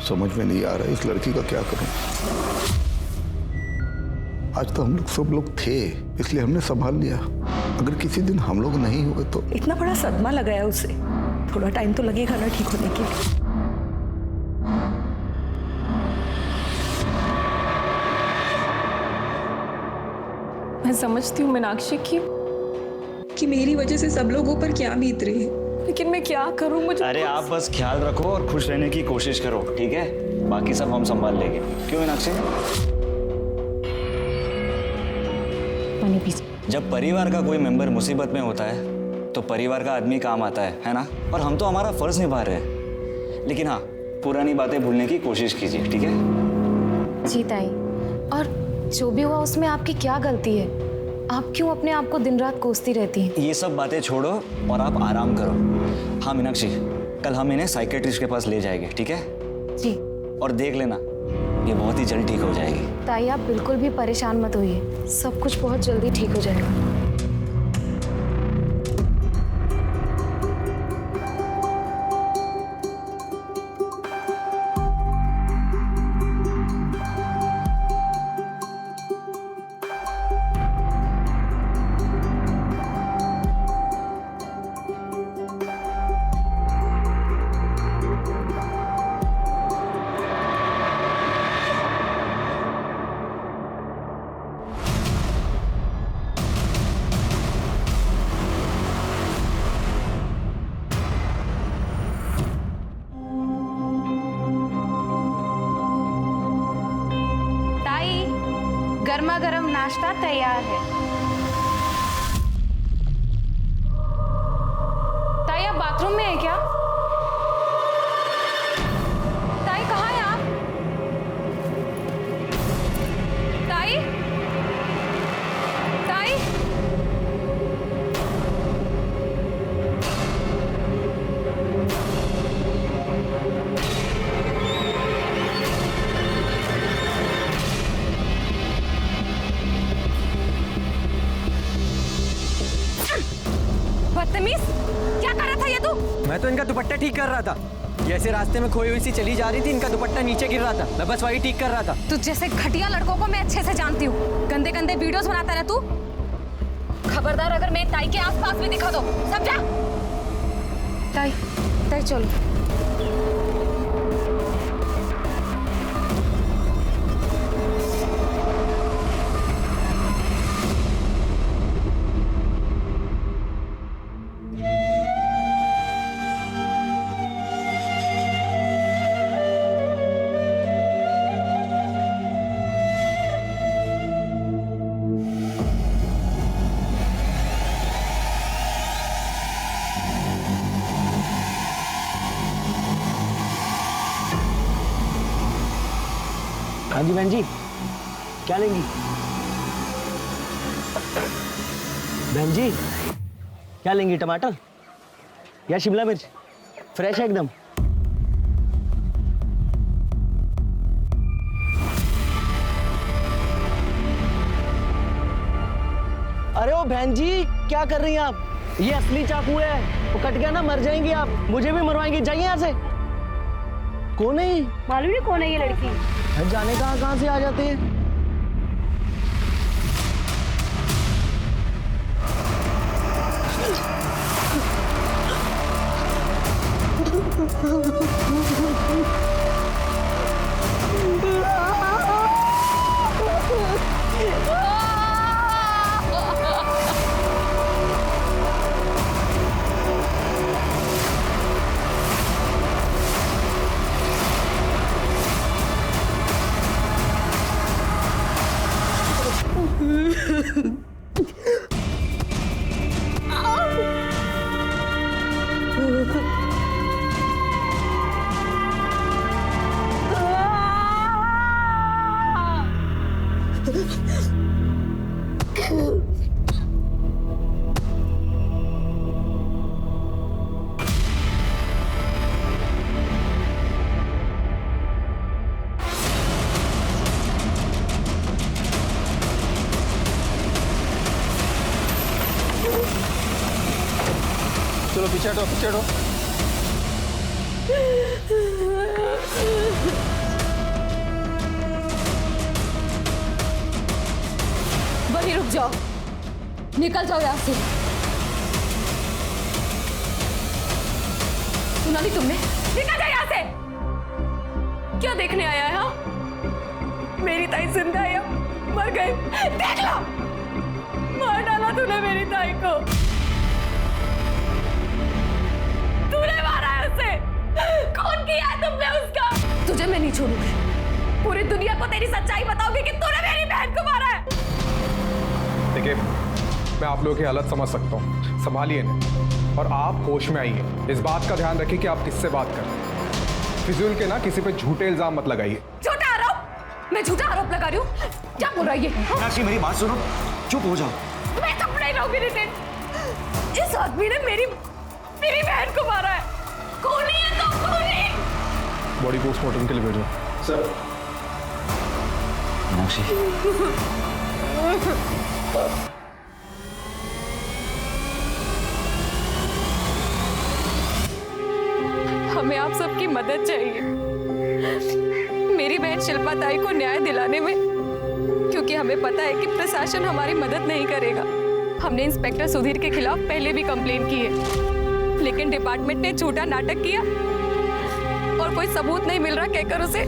समझ में नहीं आ रहा है इस लड़की का क्या करूं। आज तो हम लोग सब लोग थे इसलिए हमने संभाल लिया, अगर किसी दिन हम लोग नहीं हुए तो। इतना बड़ा सदमा लगा है उसे, थोड़ा टाइम तो लगेगा ना ठीक होने के लिए। मैं समझती हूँ मीनाक्षी कि मेरी वजह से सब लोगों पर क्या बीत रही है, लेकिन मैं क्या करूँ। मुझे अरे आप बस ख्याल रखो और खुश रहने की कोशिश करो, ठीक है? बाकी सब हम संभाल लेंगे। क्यों मीनाक्षी? जब परिवार का कोई मेंबर मुसीबत में होता है तो परिवार का आदमी काम आता है ना? और हम तो हमारा फर्ज निभा रहे हैं, लेकिन हाँ, पुरानी बातें भूलने की कोशिश कीजिए, ठीक है? जी ताई, और जो भी हुआ उसमें आपकी क्या गलती है? आप क्यों अपने आप को दिन रात कोसती रहती हैं? ये सब बातें छोड़ो और आप आराम करो। हाँ मीनाक्षी, कल हम इन्हें साइकेट्रिस्ट के पास ले जाएंगे, ठीक है? जी। और देख लेना, ये बहुत ही जल्द ठीक हो जाएगी। ताई आप बिल्कुल भी परेशान मत होइए, सब कुछ बहुत जल्दी ठीक हो जाएगा। गर्मा गर्म नाश्ता तैयार है। ताई आप बाथरूम में है क्या? ताई कहाँ है आप? ताई ताई बदतमीज, क्या कर रहा था ये तू? मैं तो इनका दुपट्टा ठीक कर रहा था। जैसे रास्ते में खोई हुई सी चली जा रही थी, इनका दुपट्टा नीचे गिर रहा था, मैं बस वही ठीक कर रहा था। तू जैसे घटिया लड़कों को मैं अच्छे से जानती हूँ। गंदे गंदे वीडियोस बनाता रह तू। खबरदार अगर मैं ताई के आसपास भी दिखा दो, समझा? ताई ताई चलो। हाँ जी बहन जी, क्या लेंगी? बहन जी क्या लेंगी, टमाटर या शिमला मिर्च? फ्रेश है एकदम। अरे ओ बहन जी, क्या कर रही हैं आप? ये असली चाकू है, वो कट गया ना मर जाएंगी आप, मुझे भी मरवाएंगी। जाइए यहाँ से। कौन है? मालूम नहीं कौन है ये लड़की। जाने कहाँ से आ जाते हैं। चलो पीछे हटो, पीछे हटो। रुक जाओ, निकल जाओ यहाँ से। सुना नहीं तुमने? निकल जाओ यहाँ से। क्या देखने आया है? हाँ, मेरी ताई जिंदा है या मर गई? देख लो, मार डाला तूने मेरी ताई को। तूने मारा है उसे। कौन किया है तुमने उसका? तुझे मैं नहीं छोड़ूंगी। पूरी दुनिया को तेरी सच्चाई बताओगी कि तूने मेरी बहन को मारा है। देखिए, मैं आप लोगों की हालत समझ सकता हूँ, संभालिए इन्हें और आप होश में आइए। इस बात का ध्यान रखिए कि आप किससे बात कर रहे हैं। फिजूल के ना किसी पे झूठे इल्जाम मत लगाइए। झूठा आरोप? मैं झूठा आरोप लगा रही हूँ? क्या बोल रहा है ये? मीनाक्षी मेरी बात सुनो, चुप हो जाओ। मैं चुप नहीं रहूंगी नितिन। इस आदमी ने मेरी बहन को मारा है। खूनी है तो खूनी। बॉडी पोस्टमार्टम के लिए भेजो। सर। मीनाक्षी हमें आप सबकी मदद चाहिए मेरी बहन शिल्पा ताई को न्याय दिलाने में, क्योंकि हमें पता है कि प्रशासन हमारी मदद नहीं करेगा। हमने इंस्पेक्टर सुधीर के खिलाफ पहले भी कंप्लेन की है, लेकिन डिपार्टमेंट ने झूठा नाटक किया और कोई सबूत नहीं मिल रहा कहकर उसे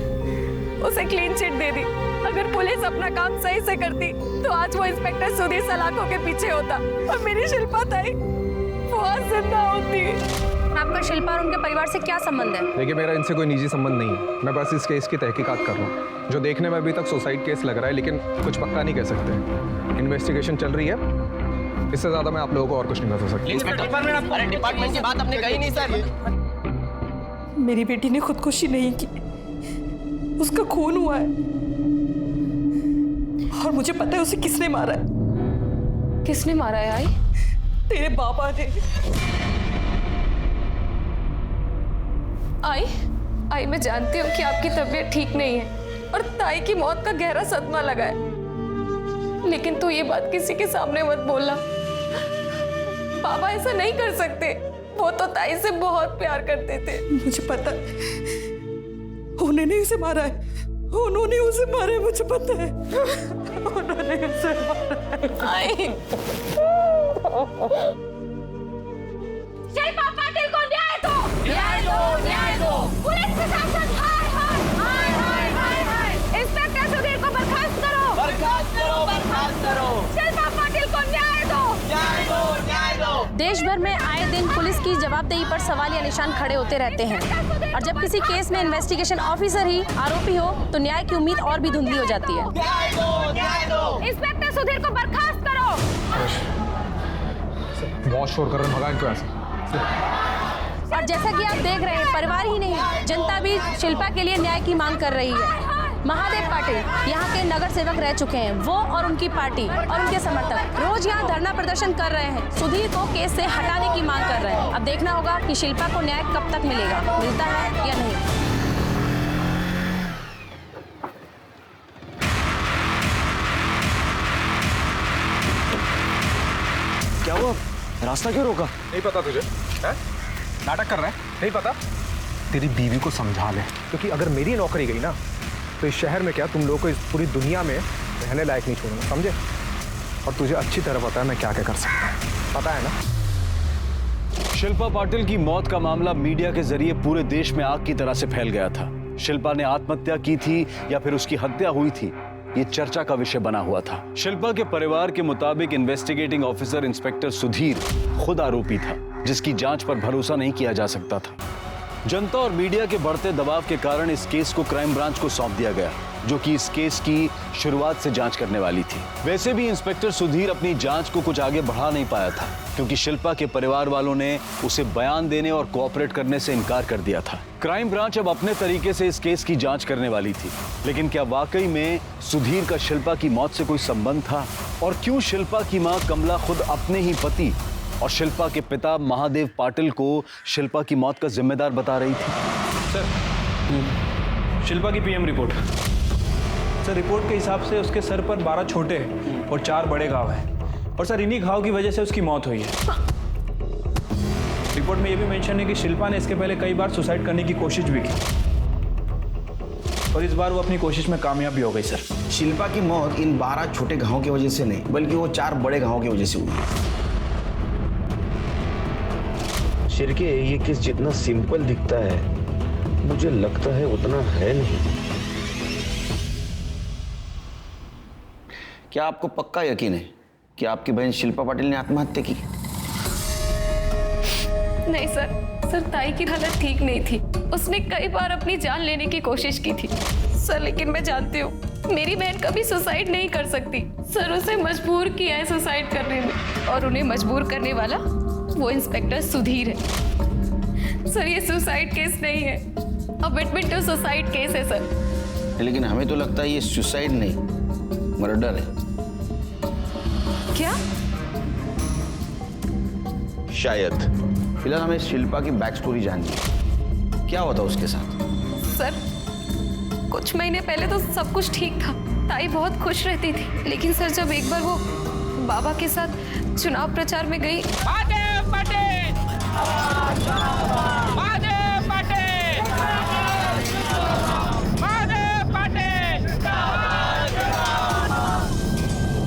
क्लीन चिट दे दी। अगर पुलिस अपना काम सही से करती तो आज वो इंस्पेक्टर सुधीर सलाखों के पीछे होता और मेरी शिल्पा ताई वो आज जिंदा होती। आपका शिल्पा और उनके परिवार से क्या संबंध है? देखिए, मेरा इनसे कोई निजी संबंध नहीं है। मैं बस इस केस की तहकीकात कर रहा हूँ, जो देखने में अभी तक सुसाइड केस लग रहा है, लेकिन कुछ पक्का नहीं कह सकते। इन्वेस्टिगेशन चल रही है, इससे ज्यादा मैं आप लोगों को और कुछ नहीं बता सकता। अरे डिपार्टमेंट की बात आपने कही नहीं सर। मेरी बेटी ने खुदकुशी नहीं की, उसका खून हुआ है और मुझे पता है उसे किसने मारा है। किसने मारा है आई? तेरे बाबा ने। आई मैं जानती हूँ कि आपकी तबीयत ठीक नहीं है और ताई की मौत का गहरा सदमा लगा है, लेकिन तू ये बात किसी के सामने मत बोलना। पापा ऐसा नहीं कर सकते, वो तो ताई से बहुत प्यार करते थे। मुझे पता, उन्होंने उसे मारा है, उन्होंने उसे मारा है, मुझे पता है, उन्होंने उसे मारा है। शिल्पा पाटिल को न्याय दो! न्याय दो! न्याय दो! पुलिस प्रशासन हाय हाय हाय हाय हाय हाय! इंस्पेक्टर सुधीर को बर्खास्त करो! बर्खास्त करो, बर्खास्त करो! शिल्पा पाटिल को न्याय दो! न्याय दो, न्याय दो! देश भर में आए दिन पुलिस की जवाबदेही पर सवालिया निशान खड़े होते रहते हैं और जब किसी केस में इन्वेस्टिगेशन ऑफिसर ही आरोपी हो तो न्याय की उम्मीद और भी धुंधली हो जाती है। न्याय दो, न्याय दो! इंस्पेक्टर सुधीर को बर्खास्त करो! बहुत शोर कर रहे हैं, भगाएं क्यों ऐसे? और जैसा कि आप देख रहे हैं, परिवार ही नहीं जनता भी शिल्पा के लिए न्याय की मांग कर रही है। महादेव पाटिल यहाँ के नगर सेवक रह चुके हैं। वो और उनकी पार्टी और उनके समर्थक रोज यहाँ धरना प्रदर्शन कर रहे हैं, सुधीर को केस से हटाने की मांग कर रहे हैं। अब देखना होगा कि शिल्पा को न्याय कब तक मिलेगा, मिलता है या नहीं। क्या हुआ? रास्ता क्यों रोका? नहीं पता तुझे? है? नाटक कर रहा है? नहीं पता? तेरी बीवी को समझा ले, क्योंकि अगर मेरी नौकरी गई ना तो इस शहर में क्या तुम लोगों को इस पूरी दुनिया में रहने लायक नहीं छोड़ूंगा, समझे? और तुझे अच्छी तरह पता है मैं क्या क्या कर सकता हूँ, पता है ना? शिल्पा पाटिल की मौत का मामला मीडिया के जरिए पूरे देश में आग की तरह से फैल गया था। शिल्पा ने आत्महत्या की थी या फिर उसकी हत्या हुई थी, ये चर्चा का विषय बना हुआ था। शिल्पा के परिवार के मुताबिक इन्वेस्टिगेटिंग ऑफिसर इंस्पेक्टर सुधीर खुद आरोपी था, जिसकी जांच पर भरोसा नहीं किया जा सकता था। जनता और मीडिया के बढ़ते दबाव के कारण इस केस को क्राइम ब्रांच को सौंप दिया गया, जो कि इस केस की शुरुआत से जांच करने वाली थी। वैसे भी इंस्पेक्टर सुधीर अपनी जांच को कुछ आगे बढ़ा नहीं पाया था, क्योंकि शिल्पा के परिवार वालों ने उसे बयान देने और कोऑपरेट करने से इनकार कर दिया था। क्राइम ब्रांच अब अपने तरीके से इस केस की जांच करने वाली थी, लेकिन क्या वाकई में सुधीर का शिल्पा की मौत से कोई संबंध था? और क्यों शिल्पा की मां कमला खुद अपने ही पति और शिल्पा के पिता महादेव पाटिल को शिल्पा की मौत का जिम्मेदार बता रही थी? सर, शिल्पा की पीएम रिपोर्ट। सर, रिपोर्ट के हिसाब से उसके सर पर 12 छोटे और 4 बड़े घाव हैं, और सर इन्हीं घाव की वजह से उसकी मौत हुई है। रिपोर्ट में यह भी मेंशन है कि शिल्पा ने इसके पहले कई बार सुसाइड करने की कोशिश भी की। और इस बार वो अपनी कोशिश में कामयाब भी हो गई सर। शिल्पा की मौत इन 12 छोटे घावों की वजह से नहीं, बल्कि वो 4 बड़े घावों की वजह से हुई। शिर्के, ये केस जितना सिंपल दिखता है मुझे लगता है उतना है नहीं। क्या आपको पक्का यकीन है कि आपकी बहन शिल्पा पाटिल ने आत्महत्या की? नहीं सर, ताई की हालत ठीक नहीं थी। उसने कई बार अपनी जान लेने की कोशिश की थी सर, लेकिन मैं जानती हूँ मेरी बहन कभी सुसाइड नहीं कर सकती सर। उसे मजबूर किया है सुसाइड करने में, और उन्हें मजबूर करने वाला वो इंस्पेक्टर सुधीर है सर। ये सुसाइड केस नहीं है, अमिटमेंट टू सुसाइड केस है सर। लेकिन हमें तो लगता है ये सुसाइड नहीं, मर्डर है। क्या? शायद। फिलहाल हमें शिल्पा की बैक स्टोरी जाननी है। क्या होता उसके साथ? सर, कुछ महीने पहले तो सब कुछ ठीक था, ताई बहुत खुश रहती थी। लेकिन सर, जब एक बार वो बाबा के साथ चुनाव प्रचार में गई,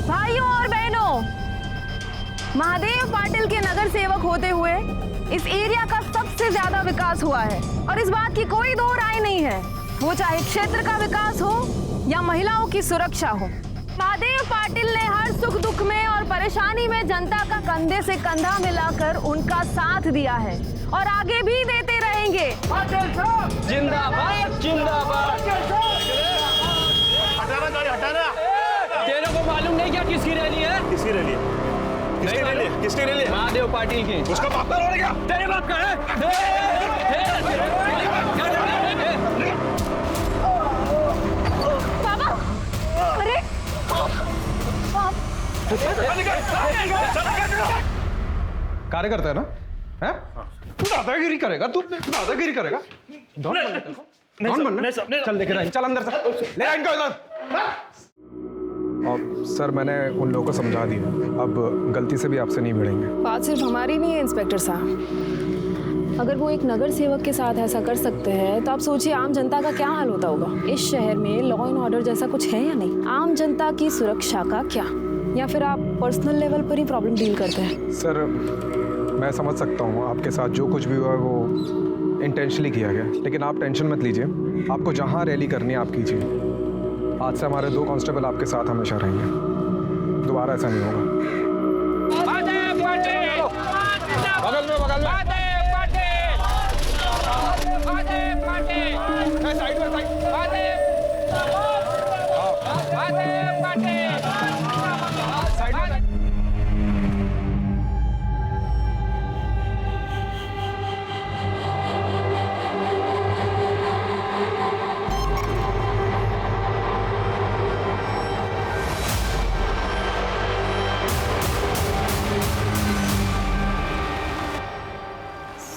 भाइयों और बहनों, महादेव पाटिल के नगर सेवक होते हुए इस एरिया का सबसे ज्यादा विकास हुआ है, और इस बात की कोई दो राय नहीं है। वो चाहे क्षेत्र का विकास हो या महिलाओं की सुरक्षा हो, महादेव पाटिल ने हर सुख दुख में और परेशानी में जनता का कंधे से कंधा मिलाकर उनका साथ दिया है, और आगे भी देते रहेंगे। जिंदाबाद, जिंदाबाद। हटाना गाड़ी, हटाना। तेरे को मालूम नहीं क्या किसकी रैली है? किसकी रैली है? किसकी रैली है? किसकी रैली है? महादेव पाटिल की। उसका बाप का रोड क्या? तेरे बाप का है? बाबा, अरे कार्यकर्ता है ना? है? तू दादागिरी करेगा? तू दादागिरी करेगा? कौन बनना? चल लेके आए, चल अंदर से ले आए इनको इधर। और सर, मैंने उन लोगों को समझा दिया, अब गलती से भी आपसे नहीं भिड़ेंगे। बात सिर्फ हमारी नहीं है इंस्पेक्टर साहब। अगर वो एक नगर सेवक के साथ ऐसा कर सकते हैं तो आप सोचिए आम जनता का क्या हाल होता होगा। इस शहर में लॉ एंड ऑर्डर जैसा कुछ है या नहीं? आम जनता की सुरक्षा का क्या? या फिर आप पर्सनल लेवल पर ही प्रॉब्लम डील करते हैं? सर, मैं समझ सकता हूँ आपके साथ जो कुछ भी हुआ है वो इंटेंशनली किया गया, लेकिन आप टेंशन मत लीजिए। आपको जहाँ रैली करनी है आप कीजिए। आज से हमारे 2 कांस्टेबल आपके साथ हमेशा रहेंगे, दोबारा ऐसा नहीं होगा। बगल में, बगल में। साइड में,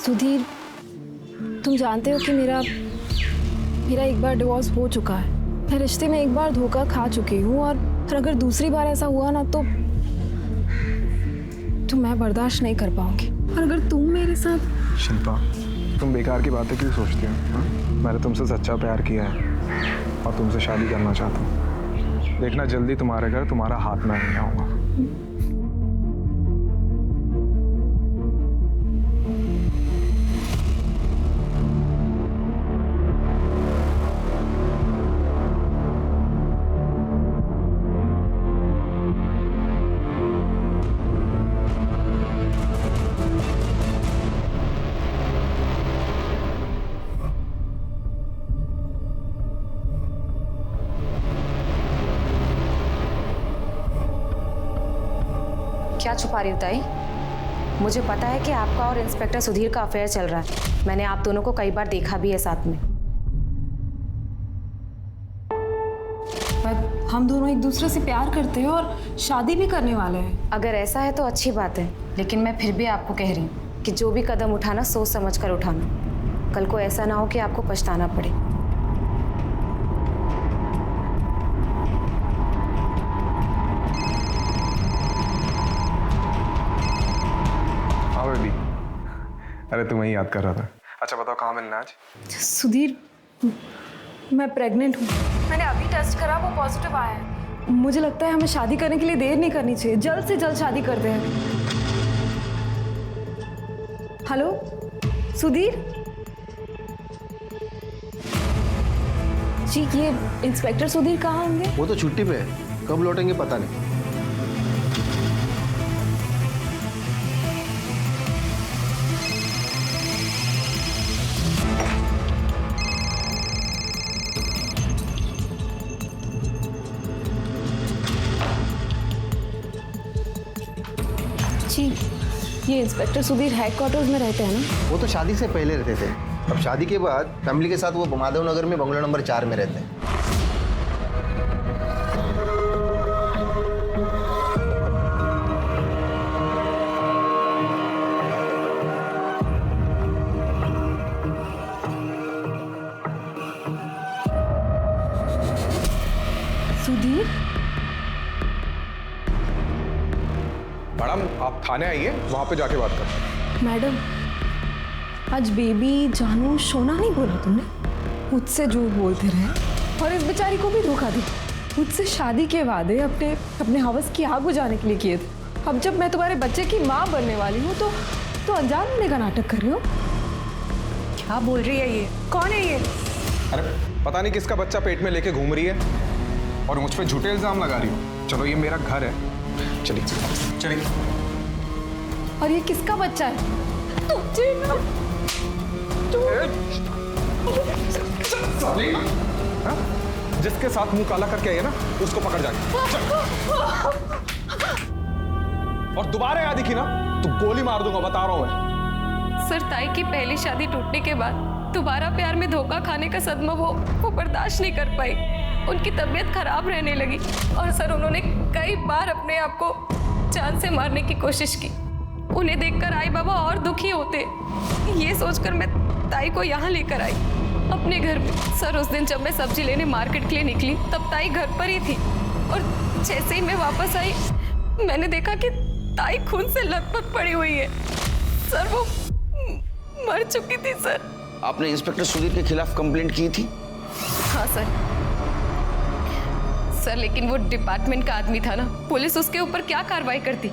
सुधीर, तुम जानते हो कि मेरा एक बार डिवोर्स हो चुका है। मैं रिश्ते में एक बार धोखा खा चुकी हूँ, और अगर दूसरी बार ऐसा हुआ ना तो मैं बर्दाश्त नहीं कर पाऊंगी। और अगर तुम मेरे साथ... शिल्पा, तुम बेकार की बातें क्यों सोचती हो? मैंने तुमसे सच्चा प्यार किया है और तुमसे शादी करना चाहता हूँ। देखना, जल्दी तुम्हारे घर तुम्हारा हाथ में नहीं आऊँगा। क्या छुपा रही हो ताई? मुझे पता है कि आपका और इंस्पेक्टर सुधीर का अफेयर चल रहा है। मैंने आप दोनों को कई बार देखा भी है साथ में। हम दोनों एक दूसरे से प्यार करते हैं और शादी भी करने वाले हैं। अगर ऐसा है तो अच्छी बात है, लेकिन मैं फिर भी आपको कह रही हूँ कि जो भी कदम उठाना सोच समझ कर उठाना। कल को ऐसा ना हो कि आपको पछताना पड़े। अरे तुम्हें ही याद कर रहा था। अच्छा बताओ, कहाँ मिलना आज? सुधीर, मैं प्रेग्नेंट हूँ। मैंने अभी टेस्ट करा, वो पॉजिटिव आया है। मुझे लगता है हमें शादी करने के लिए देर नहीं करनी चाहिए, जल्द से जल्द शादी करते हैं। हेलो सुधीर जी, ये इंस्पेक्टर सुधीर कहाँ होंगे? वो तो छुट्टी पे है, कब लौटेंगे पता नहीं। जी, ये इंस्पेक्टर सुधीर हेडक्वार्टर्स में रहते हैं ना? वो तो शादी से पहले रहते थे, अब शादी के बाद फैमिली के साथ वो माधव नगर में बंगला नंबर 4 में रहते हैं। सुधीर, मैडम आप थाने आइए, वहां पे जाके बात करते हैं। मैडम आज बेबी जानू सोना नहीं बोला तुमने, मुझसे झूठ बोलते रहे और इस बेचारी को भी धोखा दी। मुझसे शादी के वादे अपने हवस की आग बुझाने के लिए किए थे। अब जब मैं तुम्हारे बच्चे की माँ बनने वाली हूँ तो अनजान होने का नाटक कर रही हो। क्या बोल रही है ये? कौन है ये? अरे पता नहीं किसका बच्चा पेट में लेके घूम रही है और मुझ पे झूठे इल्जाम लगा रही हो। चलो ये मेरा घर है, चलिए चलिए। और ये किसका बच्चा है? जिसके साथ मुंह काला करके आई है ना, उसको पकड़ जाके और दोबारा याद दिखी ना तो गोली मार दूंगा, बता रहा हूं मैं। सर, ताई की पहली शादी टूटने के बाद दोबारा प्यार में धोखा खाने का सदमा वो बर्दाश्त नहीं कर पाई। उनकी तबीयत खराब रहने लगी और सर उन्होंने कई बार अपने आप को जान से मारने की कोशिश की। उन्हें देखकर आई बाबा और दुखी होते। ये सोचकर मैं ताई को यहाँ लेकर आई अपने घर में। सर उस दिन जब मैं सब्जी लेने मार्केट के लिए निकली तब ताई घर पर ही थी और जैसे ही मैं वापस आई मैंने देखा कि ताई खून से लथपथ पड़ी हुई है। सर वो मर चुकी थी। सर आपने इंस्पेक्टर सुधीर के खिलाफ कंप्लेंट की थी? हाँ सर, लेकिन वो डिपार्टमेंट का आदमी था ना, पुलिस उसके ऊपर क्या कार्रवाई करती।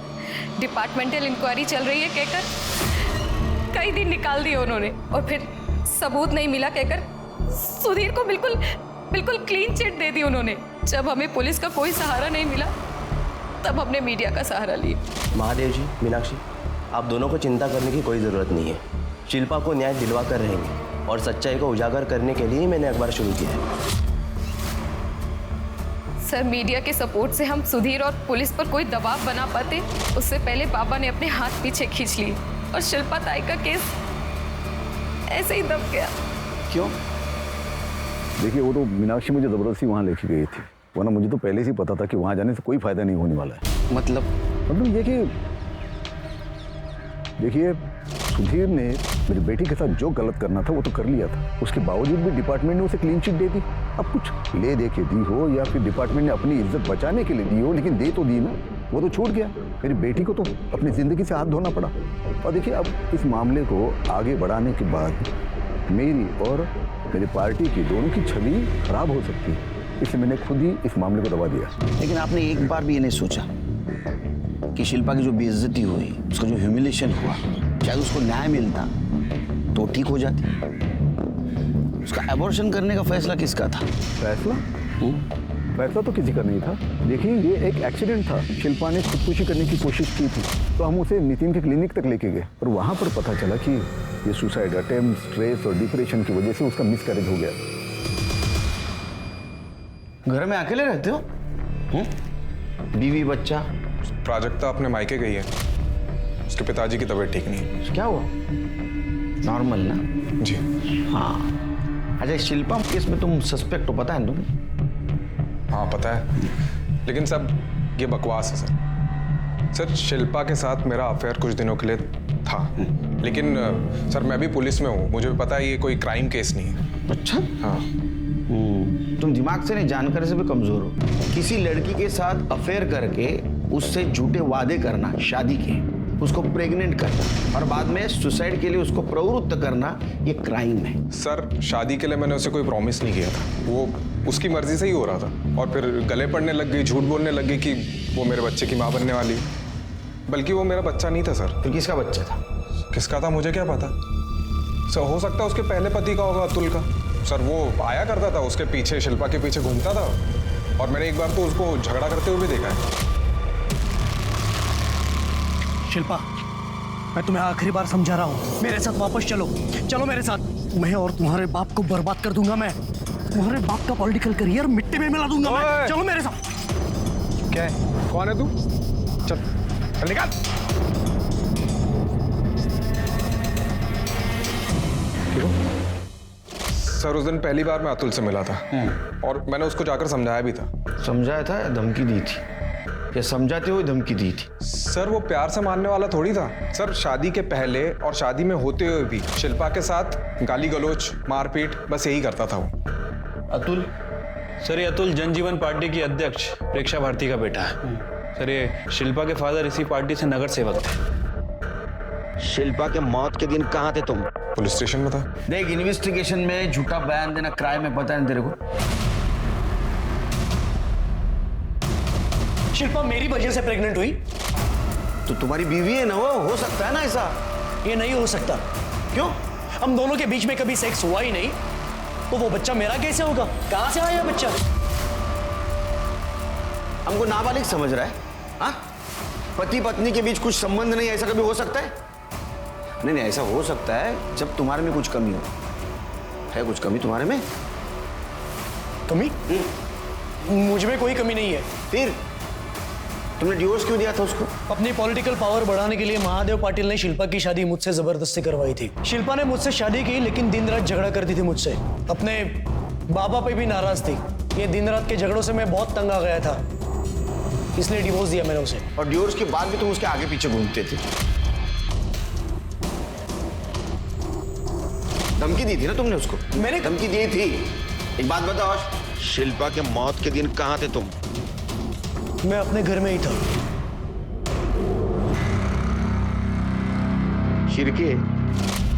डिपार्टमेंटल इंक्वायरी चल रही है कहकर कई दिन निकाल दिए उन्होंने और फिर सबूत नहीं मिला कहकर सुधीर को बिल्कुल क्लीन चिट दे दी उन्होंने। जब हमें पुलिस का कोई सहारा नहीं मिला तब हमने मीडिया का सहारा लिया। महादेव जी, मीनाक्षी, आप दोनों को चिंता करने की कोई ज़रूरत नहीं है। शिल्पा को न्याय दिलवा कर रहेंगे और सच्चाई को उजागर करने के लिए मैंने अखबार शुरू किया है। सर, मीडिया के सपोर्ट से हम सुधीर और पुलिस पर कोई दबाव बना पाते उससे पहले बाबा ने अपने हाथ पीछे खींच लिए और शिल्पा ताई का केस ऐसे ही दब गया। क्यों? देखिए, वो तो मीनाक्षी मुझे ज़बरदस्ती वहाँ लेके गई थी, वरना मुझे तो पहले से ही पता था कि वहाँ जाने से कोई फायदा नहीं होने वाला है। मतलब ये कि देखिए, सुधीर ने मेरी बेटी के साथ जो गलत करना था वो तो कर लिया था। उसके बावजूद भी डिपार्टमेंट ने उसे क्लीन चिट दे दी। अब कुछ ले दे के दी हो या फिर डिपार्टमेंट ने अपनी इज्जत बचाने के लिए दी हो, लेकिन दे तो दी ना, वो तो छूट गया। मेरी बेटी को तो अपनी ज़िंदगी से हाथ धोना पड़ा। और देखिए, अब इस मामले को आगे बढ़ाने के बाद मेरी और मेरी पार्टी की दोनों की छवि खराब हो सकती है, इसलिए मैंने खुद ही इस मामले को दबा दिया। लेकिन आपने एक बार भी ये नहीं सोचा कि शिल्पा की जो बेइज्जती हुई, उसका जो ह्यूमिलेशन हुआ, शायद उसको न्याय मिलता तो ठीक हो जाती। उसका एबॉर्शन करने का फैसला किसका था? फैसला? फैसला तो किसी का नहीं था। देखिए, ये एक एक्सीडेंट था। शिल्पा ने खुदकुशी करने की कोशिश की थी तो हम उसे नितिन के क्लिनिक तक लेके गए और वहाँ पर पता चला कि ये सुसाइड अटेम्प्ट, स्ट्रेस और डिप्रेशन की वजह से उसका मिसकैरेज हो गया। घर में अकेले रहते हो? बीवी बच्चा? प्राजक्ता अपने मायके गई है, उसके पिताजी की तबीयत ठीक नहीं है। क्या हुआ? नॉर्मल ना? जी हाँ। अच्छा, शिल्पा केस में तुम सस्पेक्ट हो, पता है तुम्हें? हाँ पता है, लेकिन सब ये बकवास है सर। सर, शिल्पा के साथ मेरा अफेयर कुछ दिनों के लिए था, लेकिन सर मैं भी पुलिस में हूँ, मुझे भी पता है ये कोई क्राइम केस नहीं है। अच्छा? हाँ। तुम दिमाग से नहीं, जानकारी से भी कमजोर हो। किसी लड़की के साथ अफेयर करके उससे झूठे वादे करना शादी के, उसको प्रेग्नेंट करना और बाद में सुसाइड के लिए उसको प्रवृत्त करना ये क्राइम है। सर शादी के लिए मैंने उसे कोई प्रॉमिस नहीं किया था, वो उसकी मर्जी से ही हो रहा था। और फिर गले पड़ने लग गई, झूठ बोलने लग गई कि वो मेरे बच्चे की माँ बनने वाली है, बल्कि वो मेरा बच्चा नहीं था सर। फिर किसका बच्चा था? किसका था मुझे क्या पता सर, हो सकता है उसके पहले पति का होगा, अतुल का। सर वो आया करता था उसके पीछे, शिल्पा के पीछे घूमता था, और मैंने एक बार तो उसको झगड़ा करते हुए भी देखा है। शिल्पा, मैं तुम्हें आखिरी बार समझा रहा हूँ, मेरे साथ वापस चलो, चलो मेरे साथ। मैं और तुम्हारे बाप को बर्बाद कर दूंगा, मैं तुम्हारे बाप का पॉलिटिकल करियर मिट्टी में मिला दूंगा मैं। चलो मेरे साथ। क्या है? कौन है तू? चल चल निकाल। सर उस दिन पहली बार मैं अतुल से मिला था और मैंने उसको जाकर समझाया भी था। समझाया था या धमकी दी थी? या समझाते हुए धमकी दी थी? सर वो प्यार से मानने वाला थोड़ी था सर। शादी के पहले और शादी में होते हुए भी शिल्पा के साथ गाली गलौज, मारपीट, बस यही करता था वो। अतुल? सर ये अतुल जनजीवन पार्टी की अध्यक्ष प्रेक्षा भारती का बेटा है। सर ये शिल्पा के फादर इसी पार्टी से नगर सेवक थे। शिल्पा के मौत के दिन कहाँ थे तुम? पुलिस स्टेशन में था। देख, इन्वेस्टिगेशन में झूठा बयान देना क्राइम है, पता है तेरे को? शिल्पा मेरी वजह से प्रेग्नेंट हुई? तो तुम्हारी बीवी है ना, वो हो सकता है ना ऐसा? ये नहीं हो सकता। क्यों? हम दोनों के बीच में कभी सेक्स हुआ ही नहीं, तो वो बच्चा मेरा कैसे होगा? कहां से आया बच्चा? हमको नाबालिग समझ रहा है? हाँ, पति पत्नी के बीच कुछ संबंध नहीं, ऐसा कभी हो सकता है? नहीं नहीं, ऐसा हो सकता है जब तुम्हारे में कुछ कमी हो। है कुछ कमी तुम्हारे में? कमी? मुझ में कोई कमी नहीं है। फिर तुमने डिवोर्स क्यों दिया था उसको? अपनी पॉलिटिकल पावर बढ़ाने के लिए महादेव पाटिल ने शिल्पा की शादी मुझसे जबरदस्ती करवाई थी। शिल्पा ने मुझसे शादी की, लेकिन दिन रात झगड़ा करती थी मुझसे। अपने बाबा पे भी नाराज थी। ये दिन रात के झगड़ों से मैं बहुत तंग आ गया था, इसलिए डिवोर्स दिया मैंने उसे। और डिवोर्स के बाद भी तुम उसके आगे पीछे घूमते थे। धमकी दी थी ना तुमने उसको? मैंने धमकी दी थी। एक बात बताओ, शिल्पा के मौत के दिन कहाँ थे तुम? मैं अपने घर में ही था। शिरके,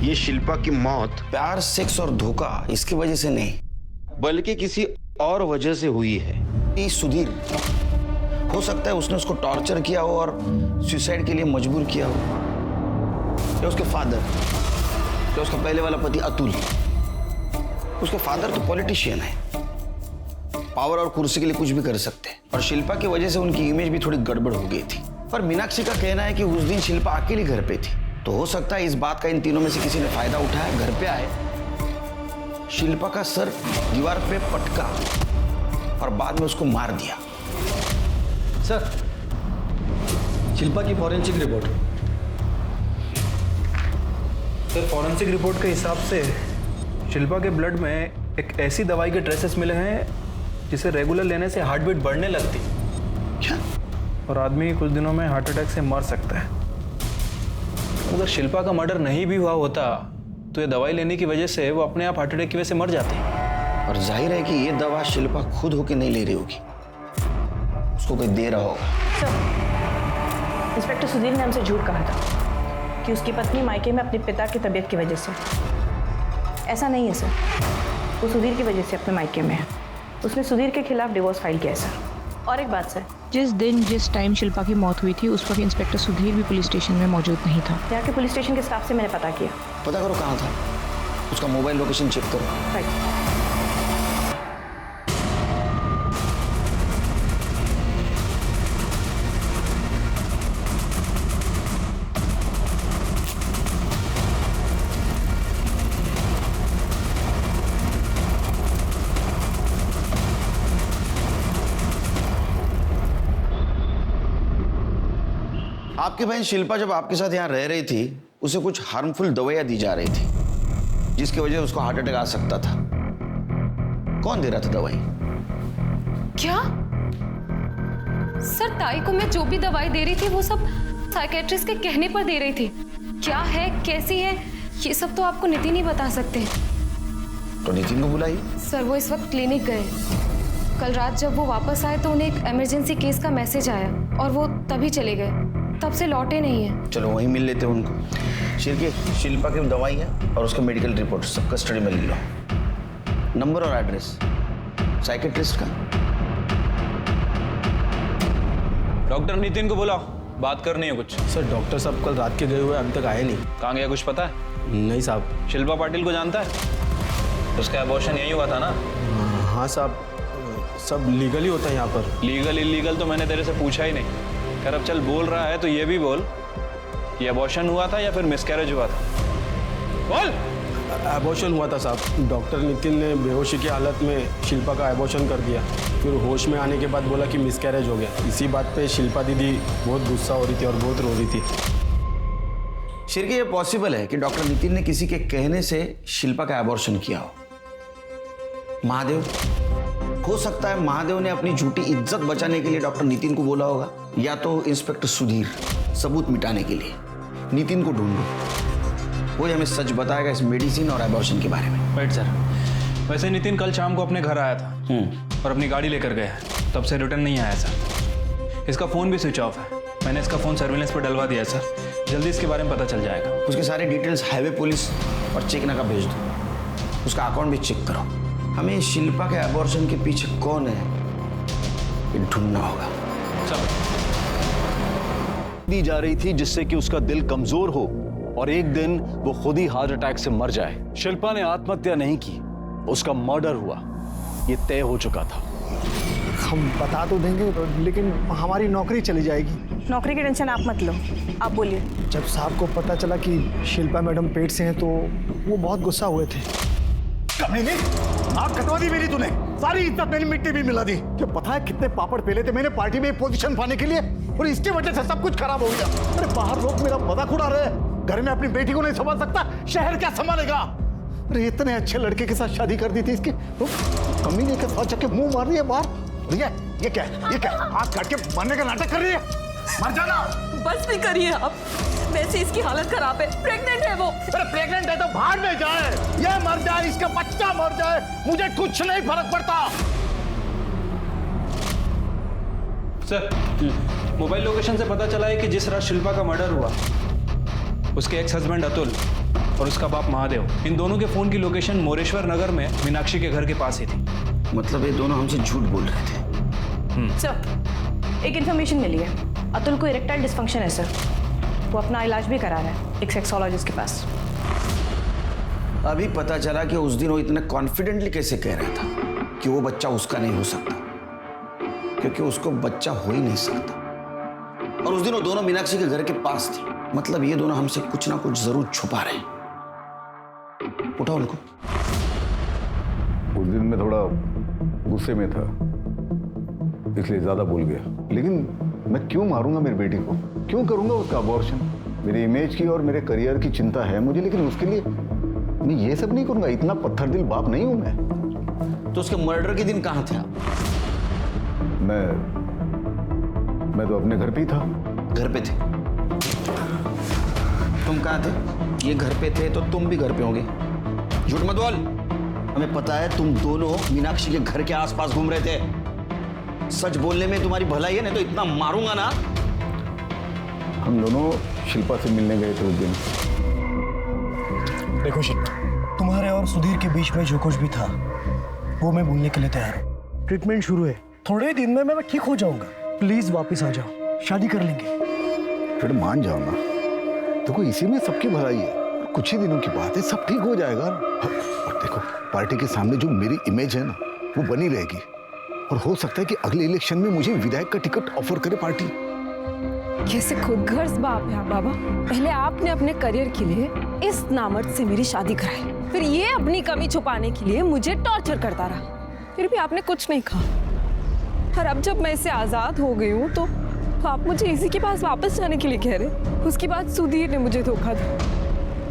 ये शिल्पा की मौत प्यार, सेक्स और धोखा इसकी वजह से नहीं, बल्कि किसी और वजह से हुई है। ये सुधीर, हो सकता है उसने उसको टॉर्चर किया हो और सुसाइड के लिए मजबूर किया हो। या उसके फादर, या उसका पहले वाला पति अतुल। उसके फादर तो पॉलिटिशियन है, पावर और कुर्सी के लिए कुछ भी कर सकते हैं। और शिल्पा की वजह से उनकी इमेज भी थोड़ी गड़बड़ हो गई थी। पर मीनाक्षी का कहना है कि उस दिन शिल्पा अकेली घर पे थी, तो हो सकता है इस बात का इन तीनों में से किसी ने फायदा उठाया, घर पे आए, शिल्पा का सर दीवार पे पटका और बाद में उसको मार दिया। सर, शिल्पा की forensic report. Sir forensic report के हिसाब से शिल्पा के ब्लड में एक ऐसी दवाई के ट्रेसेस मिले हैं जिसे रेगुलर लेने से हार्ट बीट बढ़ने लगती। क्या? और आदमी कुछ दिनों में हार्ट अटैक से मर सकता है। अगर शिल्पा का मर्डर नहीं भी हुआ होता तो ये दवाई लेने की वजह से वो अपने आप हार्ट अटैक की वजह से मर जाती। और जाहिर है कि ये दवा शिल्पा खुद होके नहीं ले रही होगी, उसको कोई दे रहा होगा। सर, इंस्पेक्टर सुधीर ने हमसे झूठ कहा था कि उसकी पत्नी मायके में अपने पिता की तबीयत की वजह से। ऐसा नहीं है सर, वो सुधीर की वजह से अपने मायके में है। उसने सुधीर के खिलाफ डिवोर्स फाइल किया है सर। और एक बात सर, जिस दिन जिस टाइम शिल्पा की मौत हुई थी उस वक्त इंस्पेक्टर सुधीर भी पुलिस स्टेशन में मौजूद नहीं था। यहाँ के पुलिस स्टेशन के स्टाफ से मैंने पता किया। पता करो कहाँ था, उसका मोबाइल लोकेशन चेक करो। राइट। आपकी बहन शिल्पा जब आपके साथ यहाँ रह रही थी, उसे कुछ हार्मफुल दवाइयाँ दी जा रही थी जिसकी वजह से उसको हार्ट अटैक आ सकता था। कौन दे रहा था दवाई? क्या? सर ताई को मैं जो भी दवाई दे रही थी वो सब साइकेट्रिस्ट के कहने पर दे रही थी। क्या है, कैसी है, ये सब तो आपको नितिन ही बता सकते हैं। तो नितिन को बुलाई। सर वो इस वक्त क्लिनिक गए। कल रात जब वो वापस आए तो उन्हें एक इमरजेंसी केस का मैसेज आया और वो तभी चले गए। तब से लौटे नहीं है। चलो वहीं मिल लेते हैं उनको। शिल्पा की दवाई है और उसका मेडिकल रिपोर्ट सब कस्टडी में ले लो। नंबर और एड्रेस साइकेट्रिस्ट का। डॉक्टर नितिन को बुलाओ, बात करनी है कुछ। सर डॉक्टर साहब कल रात के गए हुए अभी तक आए नहीं। कहाँ गया कुछ पता है? नहीं साहब। शिल्पा पाटिल को जानता है? उसका अबॉर्शन यही हुआ था ना? हाँ साहब, सब लीगल ही होता है यहाँ पर। लीगल इलीगल तो मैंने तेरे से पूछा ही नहीं। खैर अब चल बोल रहा है तो ये भी बोल, ये अबॉर्शन हुआ था या फिर मिसकैरेज हुआ था? बोल। एबॉर्शन हुआ था साहब। डॉक्टर नितिन ने बेहोशी की हालत में शिल्पा का एबॉर्शन कर दिया, फिर होश में आने के बाद बोला कि मिसकैरेज हो गया। इसी बात पे शिल्पा दीदी बहुत गुस्सा हो रही थी और बहुत रो रही थी। शिरके ये पॉसिबल है कि डॉक्टर नितिन ने किसी के कहने से शिल्पा का एबॉर्शन किया हो। महादेव, हो सकता है महादेव ने अपनी झूठी इज्जत बचाने के लिए डॉक्टर नितिन को बोला होगा, या तो इंस्पेक्टर सुधीर सबूत मिटाने के लिए। नितिन को ढूंढो, वो हमें सच बताएगा इस मेडिसिन और एबॉर्शन के बारे में। Right sir. वैसे नितिन कल शाम को अपने घर आया था और अपनी गाड़ी लेकर गया है, तब से रिटर्न नहीं आया सर। इसका फ़ोन भी स्विच ऑफ है। मैंने इसका फ़ोन सर्विलेंस पर डलवा दिया सर, जल्दी इसके बारे में पता चल जाएगा। उसके सारे डिटेल्स हाईवे पुलिस और चेकना का भेज दो। उसका अकाउंट भी चेक करो। हमें शिल्पा के एबॉर्शन के पीछे कौन है ये ढूंढना होगा। दी जा रही थी जिससे कि उसका दिल कमजोर हो और एक दिन वो खुद ही हार्ट अटैक से मर जाए। शिल्पा ने आत्महत्या नहीं की, उसका मर्डर हुआ, ये तय हो चुका था। हम बता तो देंगे लेकिन हमारी नौकरी चली जाएगी। नौकरी की टेंशन आप मत लो, आप बोलिए। जब साहब को पता चला कि शिल्पा मैडम पेट से हैं तो वो बहुत गुस्सा हुए थे। कमीने, नाक कटवा दी मेरी तूने, सारी इज्जत मेरी मिट्टी भी मिला दी। क्या पता है कितने पापड़ पेले थे मैंने पार्टी में पोजीशन पाने के लिए, और इसकी वजह से सब कुछ खराब हो गया। अरे बाहर लोग मेरा मजाक उड़ा रहे, घर में अपनी बेटी को नहीं संभाल सकता, शहर क्या संभालेगा? अरे इतने अच्छे लड़के के साथ शादी कर दी थी इसकी, कमीने के साथ जाके मुंह मार रही है बाहर। ये क्या है? ये क्या हाथ काट के मरने का नाटक कर रही है? मर जाना। बस भी करिए आप, वैसे इसकी हालत खराब है, प्रेग्नेंट है वो। अरे प्रेग्नेंट है तो बाहर में जाए, ये मर जाए, इसका बच्चा मर जाए, मुझे कुछ नहीं फर्क पड़ता। सर, मोबाइल लोकेशन से पता चला है कि जिस रात शिल्पा का मर्डर हुआ, उसके एक्स हस्बैंड अतुल और उसका बाप महादेव, इन दोनों के फोन की लोकेशन मोरेश्वर नगर में मीनाक्षी के घर के पास ही थी। मतलब ये दोनों हमसे झूठ बोल रहे थे। सर, एक इन्फॉर्मेशन मिली है, अतुल को इरेक्टाइल डिस्फंक्शन है सर। वो अपना इलाज भी करा रहा है एक सेक्सोलॉजिस्ट के पास। अभी पता चला कि उस दिन वो इतना कॉन्फिडेंटली कैसे कह रहा था कि वो बच्चा उसका नहीं हो सकता, क्योंकि उसको बच्चा हो ही नहीं सकता। और उस दिन वो दोनों मीनाक्षी के घर के पास थे। मतलब ये दोनों हमसे कुछ ना कुछ जरूर छुपा रहे हैं। उठाओ उनको। उस दिन मैं थोड़ा गुस्से में था, इसलिए ज्यादा बोल गया। लेकिन मैं क्यों मारूंगा मेरी बेटी को? क्यों करूंगा उसका अबॉर्शन? मेरी इमेज की और मेरे करियर की चिंता है मुझे, लेकिन उसके लिए मैं ये सब नहीं करूंगा। इतना पत्थर दिल बाप नहीं हूं मैं। तो उसके मर्डर के दिन कहां थे आप? मैं तो अपने घर पे ही था। घर पे थे? तुम कहां थे? ये घर पे थे तो तुम भी घर पे होंगे। झूठ मत बोल। हमें पता है तुम दोनों मीनाक्षी के घर के आसपास घूम रहे थे। सच बोलने में तुम्हारी भलाई है, नहीं तो इतना मारूंगा ना। हम दोनों शिल्पा से मिलने गए थे उस दिन। देखो शिल्पा, तुम्हारे और सुधीर के बीच में जो कुछ भी था वो मैं भूलने के लिए तैयार हूँ। ट्रीटमेंट शुरू है, थोड़े ही दिन में मैं ठीक हो जाऊंगा। प्लीज वापस आ जाओ, शादी कर लेंगे। फिर मान जाओ ना, देखो इसी में सबकी भलाई है। कुछ ही दिनों की बात है, सब ठीक हो जाएगा। और देखो पार्टी के सामने जो मेरी इमेज है ना, वो बनी रहेगी। और हो सकता है कि अगले इलेक्शन में मुझे विधायक का टिकट ऑफर करे पार्टी। कैसे खुदगर्ज बाप है आप बाबा। पहले आपने अपने करियर के लिए इस नामर्द से मेरी शादी कराई, फिर ये अपनी कमी छुपाने के लिए मुझे टॉर्चर करता रहा, फिर भी आपने कुछ नहीं कहा। और अब जब मैं इससे आजाद हो गई हूँ तो आप मुझे इसी के पास वापस जाने के लिए कह रहे। उसके बाद सुधीर ने मुझे धोखा दिया,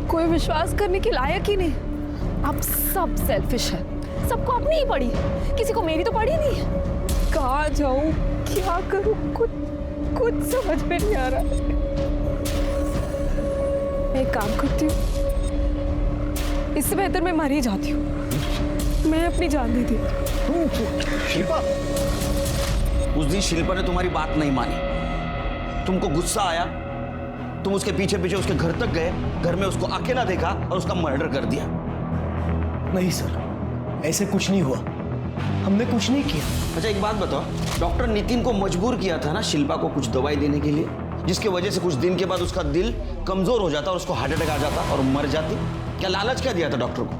कोई विश्वास करने के लायक ही नहीं। आप सब सेल्फिश है, सबको अपनी ही पड़ी, किसी को मेरी तो पड़ी नहीं। कहाँ जाऊं, क्या करूं, कुछ समझ में नहीं आ रहा। मैं एक काम करती हूँ, इससे बेहतर मैं मर ही जाती हूँ। मैं अपनी जान दे देती। शिल्पा, उस दिन शिल्पा ने तुम्हारी बात नहीं मानी, तुमको गुस्सा आया, तुम उसके पीछे पीछे उसके घर तक गए, घर में उसको अकेला देखा और उसका मर्डर कर दिया। नहीं सर, ऐसे कुछ नहीं हुआ, हमने कुछ नहीं किया। अच्छा एक बात बताओ, डॉक्टर नितिन को मजबूर किया था ना शिल्पा को कुछ दवाई देने के लिए, जिसकी वजह से कुछ दिन के बाद उसका दिल कमजोर हो जाता और उसको हार्ट अटैक आ जाता और मर जाती? क्या लालच क्या दिया था डॉक्टर को?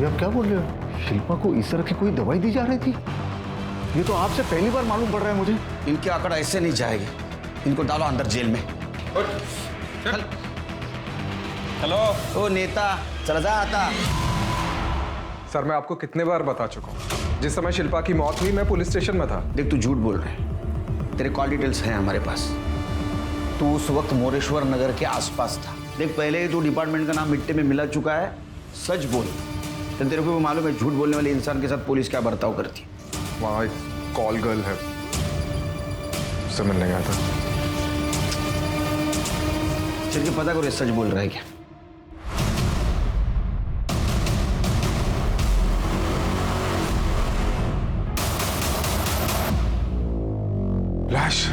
ये आप क्या बोल रहे हो? शिल्पा को इस तरह की कोई दवाई दी जा रही थी? ये तो आपसे पहली बार मालूम पड़ रहा है मुझे। इनके आंकड़ा ऐसे नहीं जाएंगे, इनको डालो अंदर जेल में। हेलो। ओ नेता, चला जा आता। सर मैं आपको कितने बार बता चुका हूँ, जिस समय शिल्पा की मौत हुई मैं पुलिस स्टेशन में था। देख तू झूठ बोल रहा है, तेरे कॉल डिटेल्स हैं हमारे पास। तू उस वक्त मोरेश्वर नगर के आसपास था। देख पहले ही तू डिपार्टमेंट का नाम मिट्टी में मिला चुका है, सच बोल। तो तेरे को भी मालूम है झूठ बोलने वाले इंसान के साथ पुलिस क्या बर्ताव करती है। वहाँ एक कॉल गर्ल है, उससे मिलने गया था। चल के पता करो ये सच बोल रहा है क्या। लाश।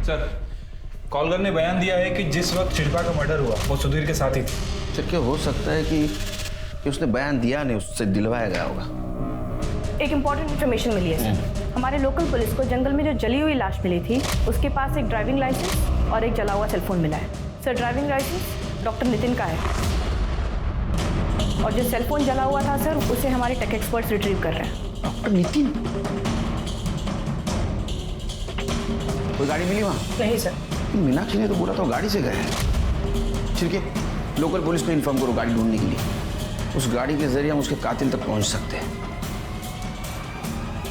सर कॉलर ने बयान दिया है कि जिस वक्त शिल्पा का मर्डर हुआ वो सुधीर के साथ ही थी। तो क्या हो सकता है कि उसने बयान दिया नहीं, उससे दिलवाया गया होगा। एक इम्पॉर्टेंट इन्फॉर्मेशन मिली है सर। हमारे लोकल पुलिस को जंगल में जो जली हुई लाश मिली थी उसके पास एक ड्राइविंग लाइसेंस और एक जला हुआ सेलफोन मिला है। Sir driving licence doctor Nitin का है और जो सेलफोन जला हुआ था सर उसे हमारे टेक एक्सपर्ट्स रिट्रीव कर रहे हैं। डॉक्टर नितिन? कोई गाड़ी मिली वहाँ? नहीं सर। मीनाक्षी ने तो बोला था गाड़ी से गए हैं। ठीक है, लोकल पुलिस को इन्फॉर्म करो गाड़ी ढूंढने के लिए। उस गाड़ी के जरिए हम उसके कातिल तक पहुंच सकते हैं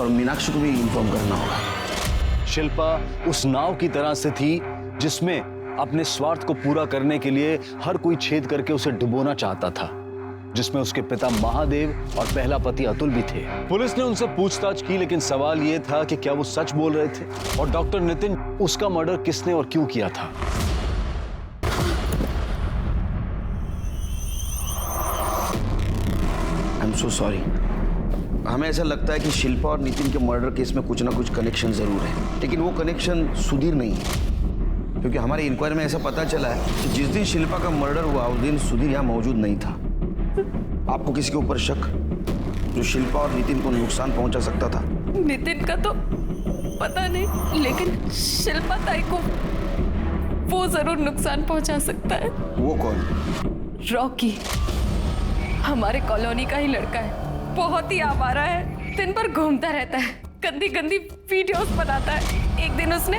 और मीनाक्षी को भी इन्फॉर्म करना होगा। शिल्पा उस नाव की तरह से थी जिसमें अपने स्वार्थ को पूरा करने के लिए हर कोई छेद करके उसे डुबोना चाहता था, जिसमें उसके पिता महादेव और पहला पति अतुल भी थे। पुलिस ने उनसे पूछताछ की, लेकिन सवाल यह था कि क्या वो सच बोल रहे थे और डॉक्टर नितिन उसका मर्डर किसने और क्यों किया था। I am so sorry. हमें ऐसा लगता है कि शिल्पा और नितिन के मर्डर केस में कुछ ना कुछ कनेक्शन जरूर है, लेकिन वो कनेक्शन सुधीर नहीं है, क्योंकि हमारी इंक्वायरी में ऐसा पता चला है कि जिस दिन शिल्पा का मर्डर हुआ उस दिन सुधीर यहाँ मौजूद नहीं था। आपको किसी के ऊपर शक जो शिल्पा और नितिन को नुकसान पहुंचा सकता था? नितिन का तो पता नहीं, लेकिन शिल्पा ताई को वो जरूर नुकसान पहुंचा सकता है। वो कौन? रॉकी, हमारे कॉलोनी का ही लड़का है, बहुत ही आवारा है, दिन भर घूमता रहता है, गंदी गंदी वीडियोस बनाता है। एक दिन उसने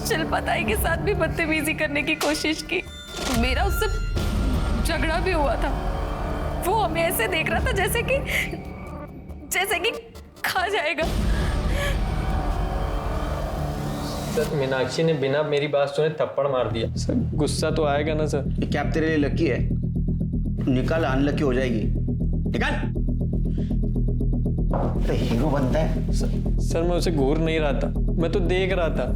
शिल्पा ताई के साथ भी बदतमीजी करने की कोशिश की। मेरा उससे झगड़ा भी हुआ था। वो हमें ऐसे देख रहा था जैसे कि खा जाएगा। सर मीनाक्षी ने बिना मेरी बात सुने थप्पड़ मार दिया। सर गुस्सा तो आएगा ना सर। ये कैप तेरे लिए लकी है, निकाल अनलकी हो जाएगी। निकाल। तो हीरो बनता है। सर मैं उसे घूर नहीं रहा था, मैं तो देख रहा था।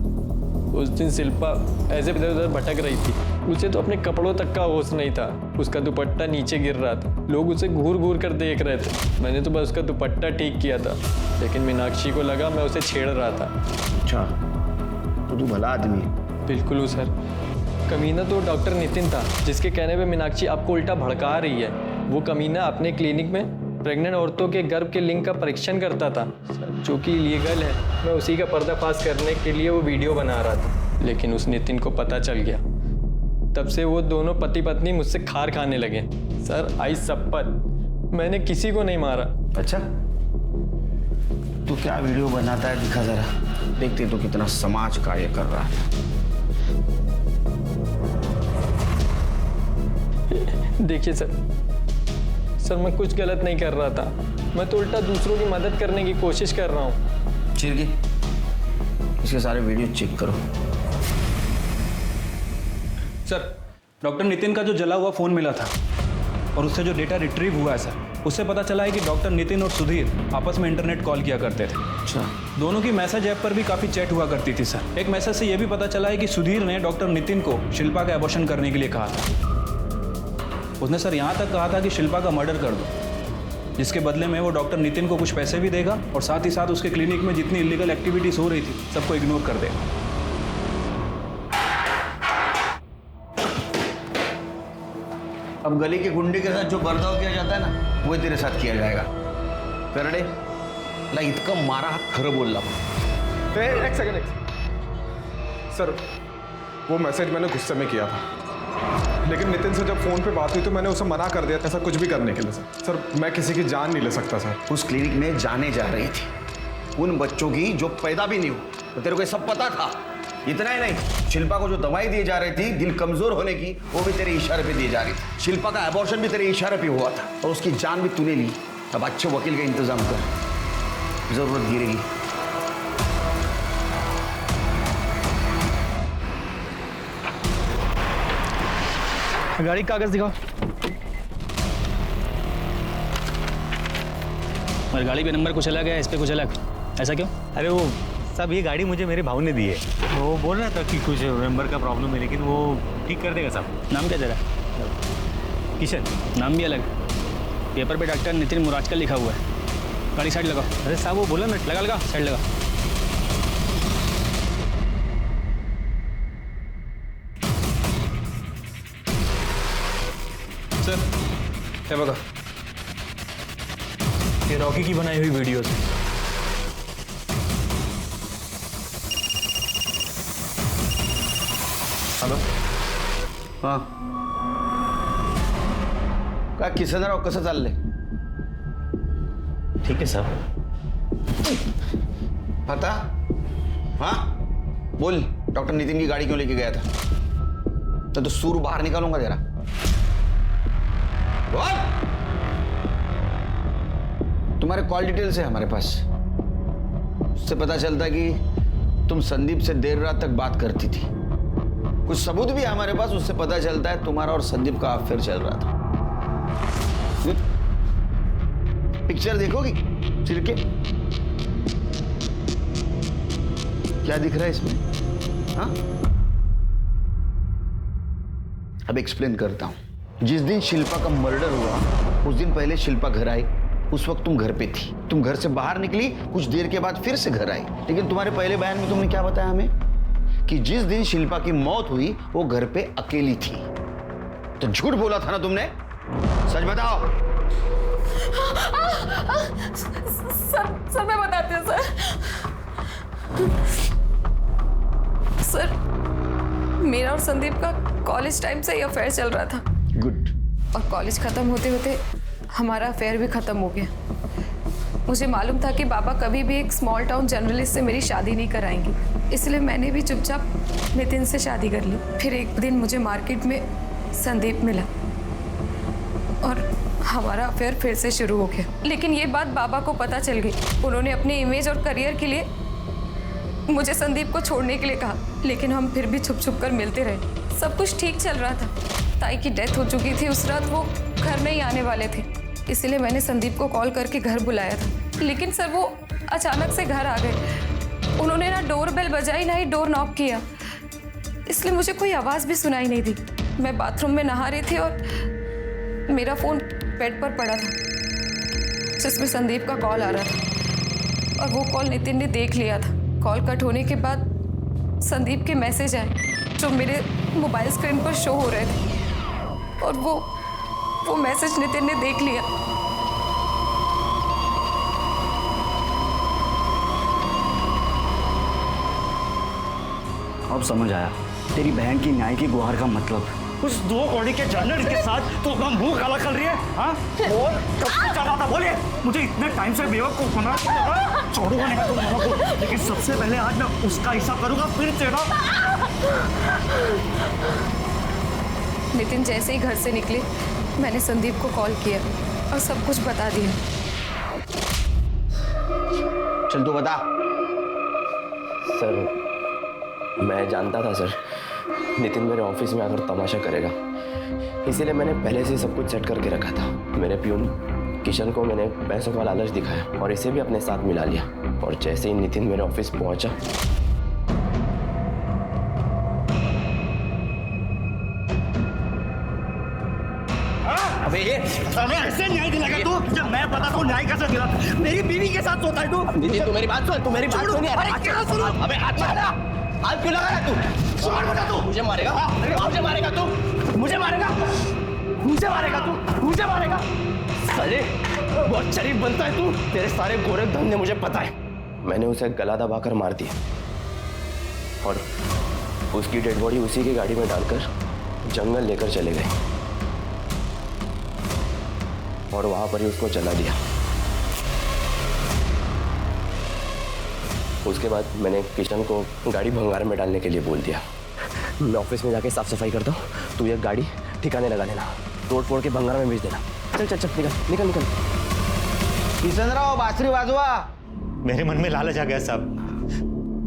उस दिन शिल्पा ऐसे इधर उधर भटक रही थी, उसे तो अपने कपड़ों तक का होश नहीं था, उसका दुपट्टा नीचे गिर रहा था, लोग उसे घूर घूर कर देख रहे थे। मैंने तो बस उसका दुपट्टा ठीक किया था, लेकिन मीनाक्षी को लगा मैं उसे छेड़ रहा था। अच्छा, तो तू भला आदमी है। बिल्कुल सर। कमीना तो डॉक्टर नितिन था, जिसके कहने पे मीनाक्षी आपको उल्टा भड़का रही है। वो कमीना अपने क्लिनिक में प्रेग्नेंट औरतों के गर्भ के लिंग का परीक्षण करता था, जो कि इलीगल है। मैं उसी का पर्दाफाश करने के लिए वो वीडियो बना रहा था, लेकिन उस नितिन को पता चल गया। तब से वो दोनों पति पत्नी मुझसे खार खाने लगे। सर आई शपथ, मैंने किसी को नहीं मारा। अच्छा, तू क्या वीडियो बनाता है, दिखा जरा, देखते तो कितना समाज कार्य कर रहा है। देखिए सर, मैं कुछ गलत नहीं कर रहा था, मैं तो उल्टा दूसरों की मदद करने की कोशिश कर रहा हूँ। चिरगी, इसके सारे वीडियो चेक करो। सर डॉक्टर नितिन का जो जला हुआ फोन मिला था और उससे जो डेटा रिट्रीव हुआ है सर, उससे पता चला है कि डॉक्टर नितिन और सुधीर आपस में इंटरनेट कॉल किया करते थे। अच्छा। दोनों की मैसेज ऐप पर भी काफ़ी चैट हुआ करती थी सर। एक मैसेज से यह भी पता चला है कि सुधीर ने डॉक्टर नितिन को शिल्पा का एबॉर्शन करने के लिए कहा था। उसने सर यहाँ तक कहा था कि शिल्पा का मर्डर कर दो, जिसके बदले में वो डॉक्टर नितिन को कुछ पैसे भी देगा और साथ ही साथ उसके क्लिनिक में जितनी इलीगल एक्टिविटीज़ हो रही थी सबको इग्नोर कर देगा। अब गली के गुंडे के साथ जो बर्ताव किया जाता है ना, वो तेरे साथ किया जाएगा। करडे ला इतकं मारा हात खरं बोलला। एक सेकंड सर, वो मैसेज मैंने गुस्से में किया था, लेकिन नितिन से जब फोन पे बात हुई तो मैंने उसे मना कर दिया ऐसा कुछ भी करने के लिए। सर मैं किसी की जान नहीं ले सकता सर। उस क्लिनिक में जाने जा रही थी उन बच्चों की जो पैदा भी नहीं हुए, तो तेरे को सब पता था। इतना ही नहीं, शिल्पा को जो दवाई दी जा रही थी दिल कमजोर होने की, वो भी तेरे इशारे पे दी जा रही थी। शिल्पा का एबॉर्शन भी तेरे इशारे पे हुआ था और उसकी जान भी तूने ली। अब अच्छे वकील का इंतजाम कर, जरूरत गिरेगी। गाड़ी कागज दिखाओ। और गाड़ी पे नंबर कुछ अलग है, इस पे कुछ अलग, ऐसा क्यों? अरे वो सब ये गाड़ी मुझे मेरे भाव ने दी है। वो बोल रहा था कि कुछ नंबर का प्रॉब्लम है, लेकिन वो ठीक कर देगा साहब। नाम क्या तेरा? किशन। नाम भी अलग। पेपर पे डॉक्टर नितिन मुराजकल लिखा हुआ है। गाड़ी साइड लगाओ। अरे साहब वो बोला ना, लगा साइड लगा। सर हे बघा, ये रॉकी की बनाई हुई वीडियोस है। हॅलो, हां काय किसनराव, कसं चाललंय? ठीक है साहब। पता? हाँ बोल, डॉक्टर नितिन की गाड़ी क्यों लेके गया था? तो सूर बाहर निकालूंगा तेरा। बोल। तुम्हारे कॉल डिटेल्स है हमारे पास, उससे पता चलता है कि तुम संदीप से देर रात तक बात करती थी। कुछ सबूत भी है हमारे पास, उससे पता चलता है तुम्हारा और संदीप का अफेयर चल रहा था। पिक्चर देखोगी चिर के? क्या दिख रहा है इसमें? हाँ, अब एक्सप्लेन करता हूं। जिस दिन शिल्पा का मर्डर हुआ उस दिन पहले शिल्पा घर आई। उस वक्त तुम घर पे थी। तुम घर से बाहर निकली, कुछ देर के बाद फिर से घर आई। लेकिन तुम्हारे पहले बयान में तुमने क्या बताया हमें? कि जिस दिन शिल्पा की मौत हुई वो घर पे अकेली थी। तो झूठ बोला था ना तुमने? सच बताओ। सर मैं बताती हूँ सर, मेरा और संदीप का कॉलेज टाइम से ही अफेयर चल रहा था। गुड। और कॉलेज खत्म होते होते हमारा अफेयर भी खत्म हो गया। मुझे मालूम था कि बाबा कभी भी एक स्मॉल टाउन जर्नलिस्ट से मेरी शादी नहीं कराएंगी, इसलिए मैंने भी चुपचाप नितिन से शादी कर ली। फिर एक दिन मुझे मार्केट में संदीप मिला और हमारा अफेयर फिर से शुरू हो गया। लेकिन ये बात बाबा को पता चल गई। उन्होंने अपने इमेज और करियर के लिए मुझे संदीप को छोड़ने के लिए कहा, लेकिन हम फिर भी छुप छुप कर मिलते रहे। सब कुछ ठीक चल रहा था। ताई की डेथ हो चुकी थी, उस रात वो घर नहीं आने वाले थे, इसलिए मैंने संदीप को कॉल करके घर बुलाया था। लेकिन सर वो अचानक से घर आ गए। उन्होंने ना डोर बेल बजाई ना ही डोर नॉक किया, इसलिए मुझे कोई आवाज़ भी सुनाई नहीं दी। मैं बाथरूम में नहा रही थी और मेरा फ़ोन बेड पर पड़ा था जिसमें संदीप का कॉल आ रहा था, और वो कॉल नितिन ने देख लिया था। कॉल कट होने के बाद संदीप के मैसेज आए जो मेरे मोबाइल स्क्रीन पर शो हो रहे थे, और वो मैसेज नितिन ने देख लिया। अब समझ आया तेरी बहन की न्याय की गुहार का मतलब। उस दो कौड़ी के जर्नलिस्ट के साथ तो अपना मुंह काला कर रही है। हाँ बोल, कब से चला था? बोलिए। मुझे इतने टाइम से बेवकूफ बना छोड़ूंगा नहीं तुम मामा को, लेकिन सबसे पहले आज मैं उसका हिसाब करूंगा, फिर तेरा। नितिन जैसे ही घर से निकले मैंने संदीप को कॉल किया और सब कुछ बता दिया। चल तू बता। सर मैं जानता था सर नितिन मेरे ऑफिस में आकर तमाशा करेगा, इसीलिए मैंने पहले से सब कुछ सेट करके रखा था। मेरे प्यून किशन को मैंने पैसों का लालच दिखाया और इसे भी अपने साथ मिला लिया। और जैसे ही नितिन मेरे ऑफिस पहुंचा, अबे ये ऐसे न्याय दिलाएगा तू? जब मैं पता तो न्याय कैसे दिला? मेरी बीवी के साथ सोता है तू? नितिन तू मेरी बात सुन, तू मेरी बात सुन यार। अरे क्या सुनो? अबे हाथ मारा, हाथ क्यों लगा रहा तू? छोड़ बेटा तू। मुझे मारेगा, मुझे मारेगा तू, मुझे मारेगा, मुझे मारेगा तू, मुझे मारेगा। साले बहुत शरीफ बनता है तू। तेरे सारे गोरे धंधे मुझे पता है। मैंने उसे गला दबाकर मार दिया और उसकी डेड बॉडी उसी की गाड़ी में डालकर जंगल लेकर चले गए और वहां पर ही उसको जला दिया। उसके बाद मैंने किशन को गाड़ी भंगार में डालने के लिए बोल दिया। मैं ऑफिस में जाके साफ सफाई करता हूँ, तू ये गाड़ी ठिकाने लगा देना, तोड़ फोड़ के भंगार में भेज देना। चल चल चल निकल निकल निकल। किशनराव बांसुरी बाजवा। मेरे मन में लालच आ गया साहब।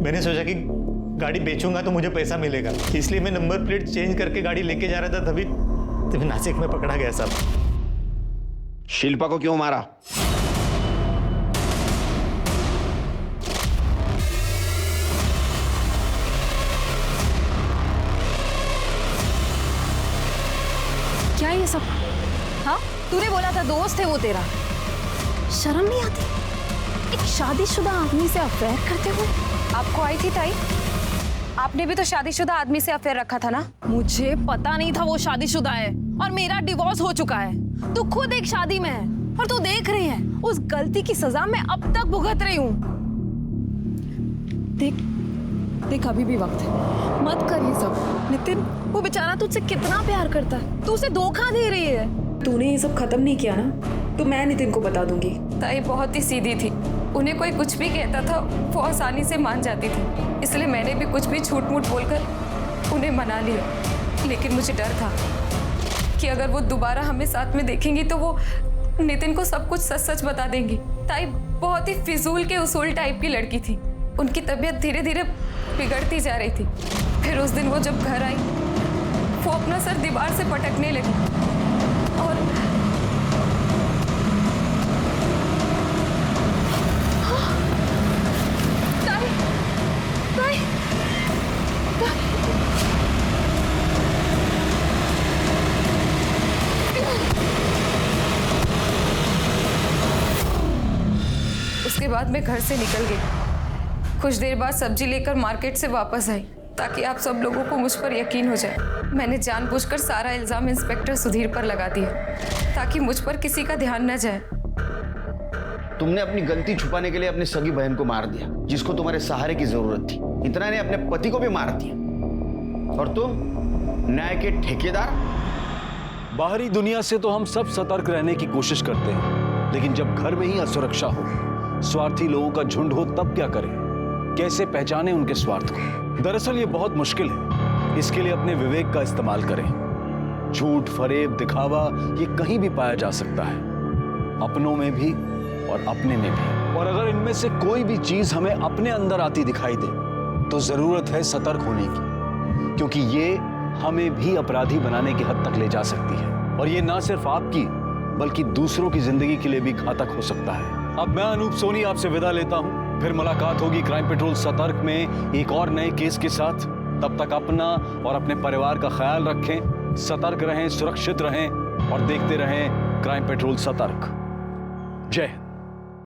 मैंने सोचा कि गाड़ी बेचूंगा तो मुझे पैसा मिलेगा, इसलिए मैं नंबर प्लेट चेंज करके गाड़ी लेके जा रहा था, तभी नासिक में पकड़ा गया साहब। शिल्पा को क्यों मारा? क्या ये सब? हाँ, तूने बोला था दोस्त है वो तेरा। शर्म नहीं आती एक शादीशुदा आदमी से अफेयर करते हुए? आपको आई थी ताई? आपने भी तो शादीशुदा आदमी से अफेयर रखा था ना? मुझे पता नहीं था वो शादीशुदा है और मेरा डिवोर्स हो चुका है। तू खुद एक शादी में है और तू देख रही है उस गलती की सजा मैं अब तक भुगत रही हूँ। देख देख अभी भी वक्त है, मत कर ये सब। नितिन वो बेचारा तुझसे कितना प्यार करता है, तू उसे धोखा दे रही है। तूने ये सब खत्म नहीं किया ना तो मैं नितिन को बता दूंगी। ताई बहुत ही सीधी थी, उन्हें कोई कुछ भी कहता था वो आसानी से मान जाती थी, इसलिए मैंने भी कुछ भी झूठ मूठ बोलकर उन्हें मना लिया। लेकिन मुझे डर था कि अगर वो दोबारा हमें साथ में देखेंगी तो वो नितिन को सब कुछ सच सच बता देंगी। ताई बहुत ही फिजूल के उसूल टाइप की लड़की थी, उनकी तबीयत धीरे धीरे बिगड़ती जा रही थी। फिर उस दिन वो जब घर आई वो अपना सर दीवार से पटकने लगी और ताई, ताई, उसके बाद मैं घर से निकल गई। कुछ देर बाद सब्जी लेकर मार्केट से वापस आई ताकि आप सब लोगों को मुझ पर यकीन हो जाए। मैंने जानबूझकर सारा इल्जाम इंस्पेक्टर सुधीर पर लगा दिया ताकि मुझ पर किसी का ध्यान न जाए। तुमने अपनी गलती छुपाने के लिए अपनी सगी बहन को मार दिया जिसको तुम्हारे सहारे की जरूरत थी। इतना ने अपने पति को भी मार दिया और तुम न्याय के ठेकेदार। बाहरी दुनिया से तो हम सब सतर्क रहने की कोशिश करते हैं, लेकिन जब घर में ही असुरक्षा हो, स्वार्थी लोगों का झुंड हो, तब क्या करें? कैसे पहचाने उनके स्वार्थ को? दरअसल ये बहुत मुश्किल है। इसके लिए अपने विवेक का इस्तेमाल करें। झूठ, फरेब, दिखावा ये कहीं भी पाया जा सकता है, अपनों में भी और अपने में भी। और अगर इनमें से कोई भी चीज हमें अपने अंदर आती दिखाई दे तो जरूरत है सतर्क होने की, क्योंकि ये हमें भी अपराधी बनाने की हद तक ले जा सकती है। और ये ना सिर्फ आपकी बल्कि दूसरों की जिंदगी के लिए भी घातक हो सकता है। अब मैं अनूप सोनी आपसे विदा लेता हूं। फिर मुलाकात होगी क्राइम पेट्रोल सतर्क में एक और नए केस के साथ। तब तक अपना और अपने परिवार का ख्याल रखें, सतर्क रहें, सुरक्षित रहें और देखते रहें क्राइम पेट्रोल सतर्क। जय हिंद।